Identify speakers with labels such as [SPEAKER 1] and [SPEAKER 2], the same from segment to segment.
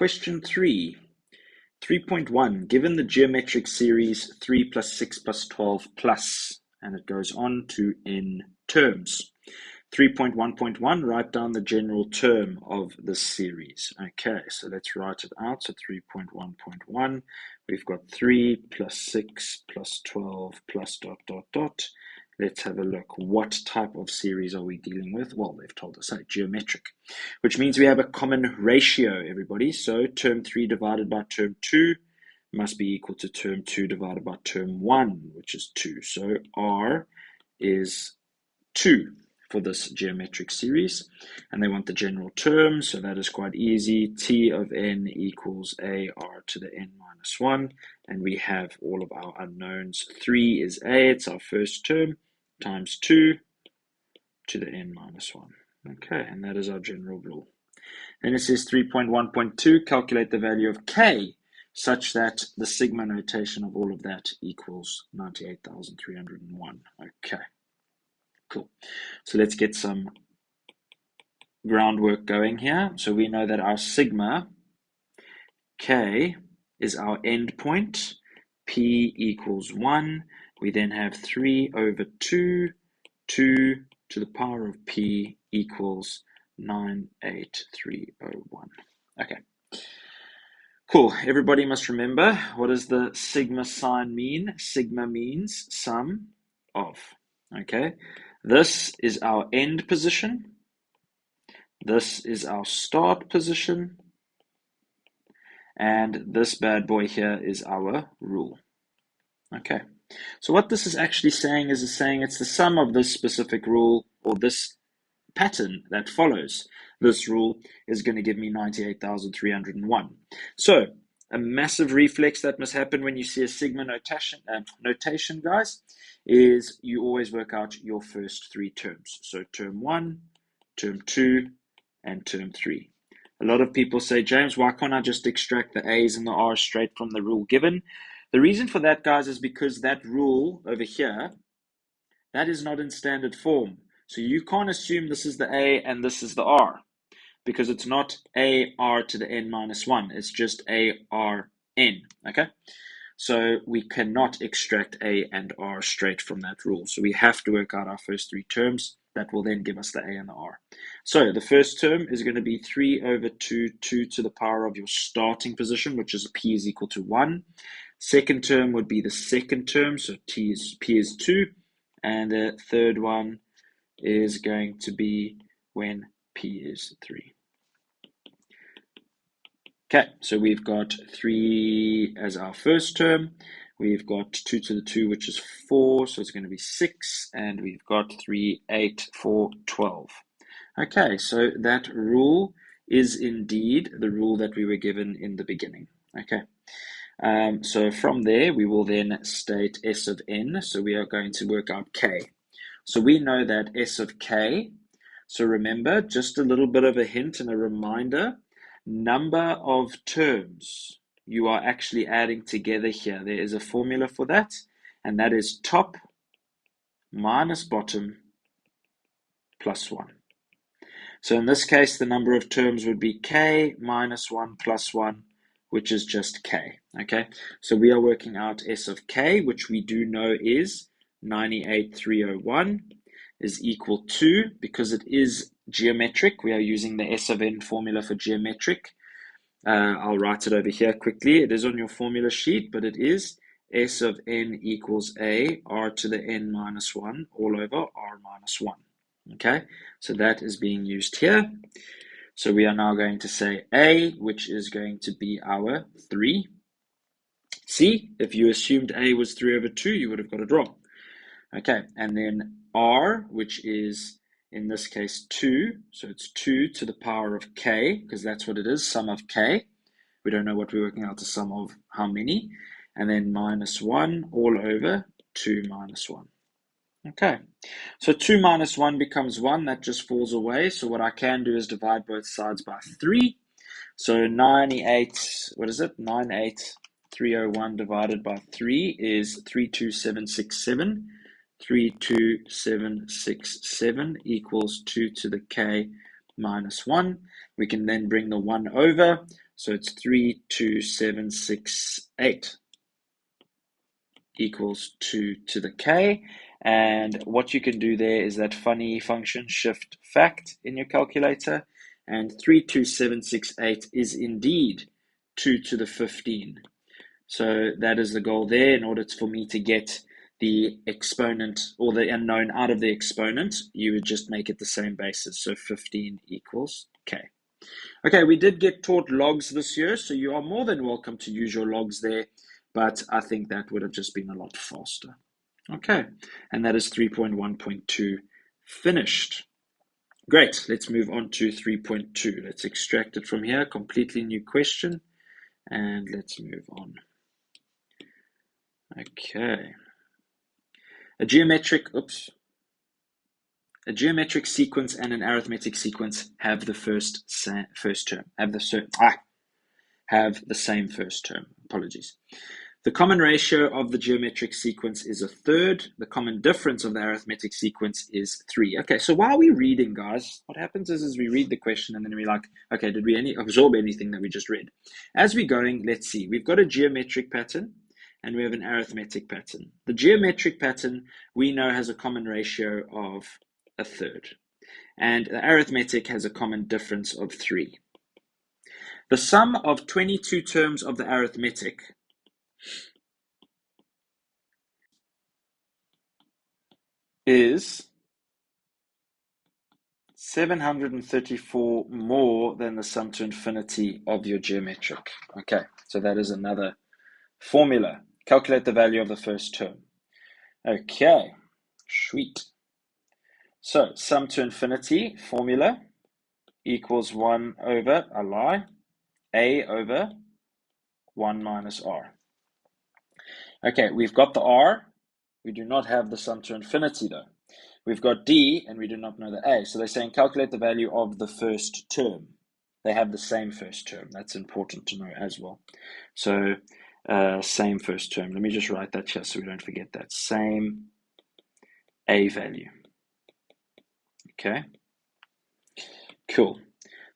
[SPEAKER 1] Question 3. 3.1. Given the geometric series 3 plus 6 plus 12 plus, and it goes on to n terms. 3.1.1, write down the general term of this series. Okay, so let's write it out. So 3.1.1, we've got 3 plus 6 plus 12 plus dot, dot, dot. Let's have a look. What type of series are we dealing with? Well, they've told us, geometric, which means we have a common ratio, everybody. So term 3 divided by term 2 must be equal to term 2 divided by term 1, which is 2. So R is 2 for this geometric series. And they want the general term, so that is quite easy. T of n equals AR to the n minus 1. And we have all of our unknowns. 3 is A, it's our first term, times 2 to the n minus 1. Okay, and that is our general rule. Then it says 3.1.2, calculate the value of K such that the sigma notation of all of that equals 98,301. Okay, cool. So let's get some groundwork going here. So we know that our sigma K is our endpoint. P equals 1. We then have 3 over 2 to the power of P equals 98301. Okay. Cool. Everybody must remember, what does the sigma sign mean? Sigma means sum of. Okay. This is our end position. This is our start position. And this bad boy here is our rule. Okay. So what this is actually saying is it's the sum of this specific rule, or this pattern that follows this rule is going to give me 98,301. So a massive reflex that must happen when you see a sigma notation, guys, is you always work out your first 3 terms. So term 1, term 2, and term 3. A lot of people say, James, why can't I just extract the A's and the R's straight from the rule given? The reason for that, guys, is because that rule over here, that is not in standard form. So you can't assume this is the A and this is the R, because it's not AR to the n minus 1. It's just ARN, okay? So we cannot extract A and R straight from that rule. So we have to work out our first 3 terms. That will then give us the A and the R. So the first term is going to be 3 over 2 to the power of your starting position, which is P is equal to 1. Second term would be the second term, so P is 2. And the third one is going to be when P is 3. Okay, so we've got 3 as our first term. We've got 2 to the 2, which is 4, so it's going to be 6. And we've got 3, 8, 4, 12. Okay, so that rule is indeed the rule that we were given in the beginning. Okay. So from there, we will then state S of n. So we are going to work out K. So we know that S of K, so remember, just a little bit of a hint and a reminder, number of terms you are actually adding together here. There is a formula for that, and that is top minus bottom plus 1. So in this case, the number of terms would be K minus 1 plus 1, which is just K, okay? So we are working out S of K, which we do know is 98,301 is equal to, because it is geometric, we are using the S of n formula for geometric. I'll write it over here quickly. It is on your formula sheet, but it is S of n equals A, R to the n minus 1, all over R minus 1, okay? So that is being used here. So we are now going to say A, which is going to be our 3. See, if you assumed A was 3 over 2, you would have got it wrong. Okay, and then R, which is, in this case, 2. So it's 2 to the power of K, because that's what it is, sum of K. We don't know what we're working out the sum of how many. And then minus 1 all over 2 minus 1. Okay, so 2 minus 1 becomes 1. That just falls away. So what I can do is divide both sides by 3. So 98,301 divided by 3 is 32767. 32767 equals 2 to the K minus 1. We can then bring the 1 over, so it's 32768 equals 2 to the k. And what you can do there is that funny function shift fact in your calculator, and 32768 is indeed 2 to the 15. So that is the goal there. In order for me to get the exponent or the unknown out of the exponent, you would just make it the same basis. So 15 equals k. Okay, we did get taught logs this year, so you are more than welcome to use your logs there, but I think that would have just been a lot faster. Okay, and that is 3.1.2 finished. Great, let's move on to 3.2. Let's extract it from here, completely new question, and let's move on. Okay. A geometric sequence and an arithmetic sequence have the have the same first term. Apologies. The common ratio of the geometric sequence is 1/3. The common difference of the arithmetic sequence is 3. Okay, so while we're reading, guys, what happens is we read the question and then we're like, okay, did we absorb anything that we just read? As we're going, let's see. We've got a geometric pattern and we have an arithmetic pattern. The geometric pattern we know has a common ratio of 1/3. And the arithmetic has a common difference of 3. The sum of 22 terms of the arithmetic is 734 more than the sum to infinity of your geometric. Okay, so that is another formula. Calculate the value of the first term. Okay, sweet. So sum to infinity formula equals 1 over, a over 1 minus r. Okay, we've got the r. We do not have the sum to infinity though. We've got d and we do not know the a. So they're saying calculate the value of the first term. They have the same first term. That's important to know as well. So same first term. Let me just write that here so we don't forget that. Same a value. Okay. Cool.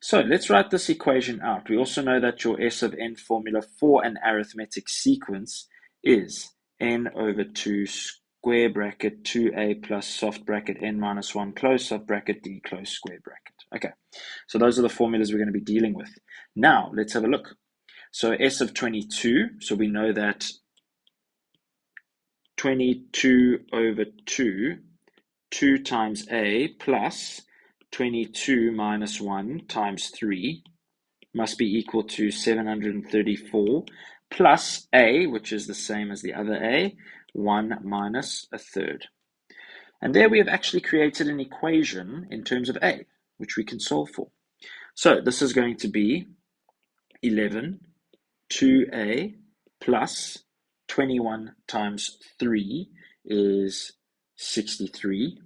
[SPEAKER 1] So let's write this equation out. We also know that your S of n formula for an arithmetic sequence is n over 2 square bracket 2a plus soft bracket n minus 1 close soft bracket d close square bracket. Okay, so those are the formulas we're going to be dealing with. Now, let's have a look. So S of 22, so we know that 22 over 2, 2 times a plus 22 minus 1 times 3 must be equal to 734 plus a, which is the same as the other a, 1 minus 1/3. And there we have actually created an equation in terms of a, which we can solve for. So this is going to be 11, 2a plus 21 times 3 is 63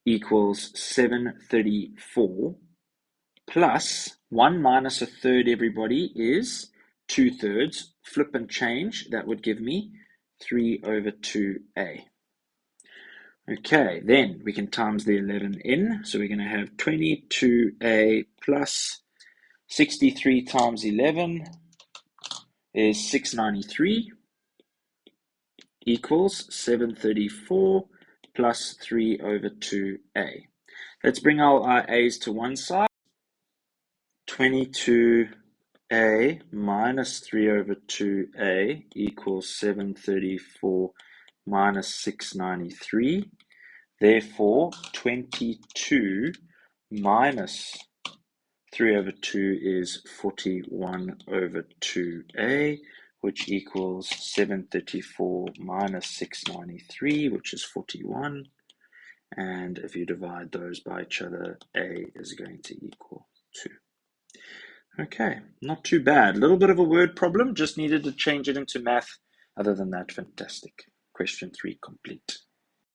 [SPEAKER 1] equals 734 plus 1 minus 1/3, everybody, is 2/3. Flip and change, that would give me 3 over 2a. Okay, then we can times the 11 in, so we're going to have 22a plus 63 times 11 is 693 equals 734 plus 3 over 2a. Let's bring our a's to one side. 22a minus 3 over 2a equals 734 minus 693. Therefore, 22 minus 3 over 2 is 41 over 2a, which equals 734 minus 693, which is 41. And if you divide those by each other, a is going to equal 2. Okay, not too bad. A little bit of a word problem, just needed to change it into math. Other than that, fantastic. Question 3 complete.